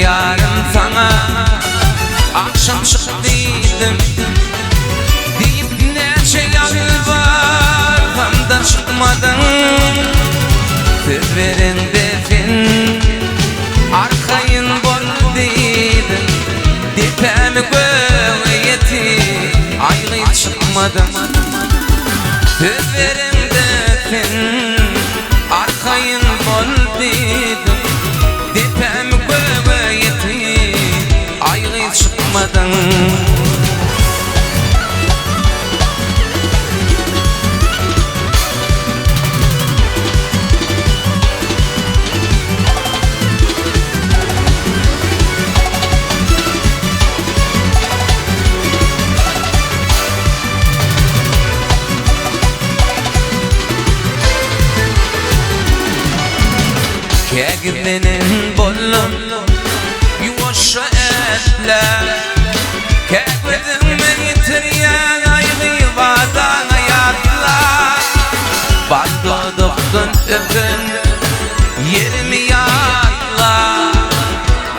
yarım sana akşam çıktıydım deyip neçe yalvar hamda çıkmadın söz veren defin arkayın bol deydin depemi göğeyeti ayrı çıkmadın söz veren defin arkayın bol deydin depemi göğeyeti ayrı çıkmadın Kegbenin bollum yuvaşa etler Kegbedim yitiryen ayrı vadan hayatlar Bandoduktun öpün yerimi yaylar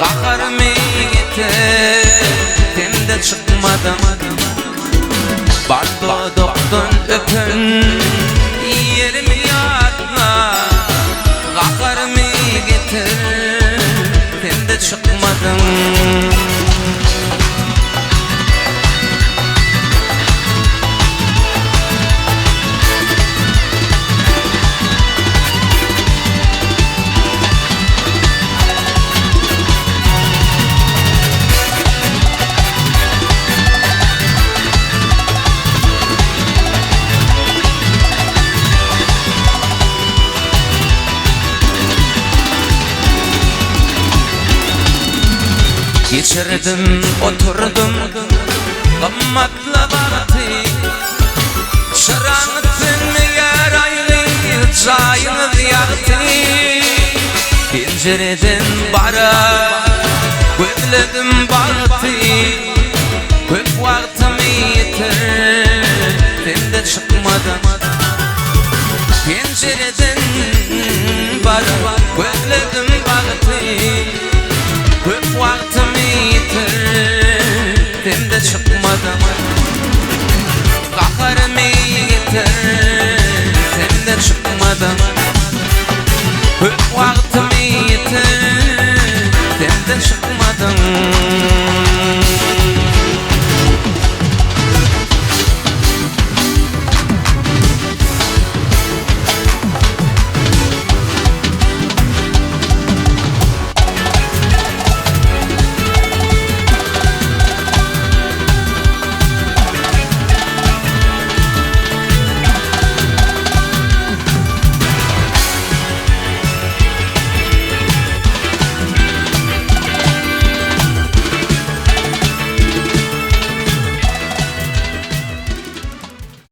Kakarımı getir temde çıkmadım Bandoduktun öpün yerimi yaylar Kakarımı getir temde çıkmadım Geçirdim, oturdum, gammatla vakti Şırağıtın yer ayrı, çayını yaktı Pencereden bara, gözledim baktı Köp vaktimi yeter, temde çıkmadım Pencereden bara, gözledim baktı Köp vaktimi temde çıkmadım Kakarımı getir temde çıkmadım Köp vaktimi yeter temde çıkmadım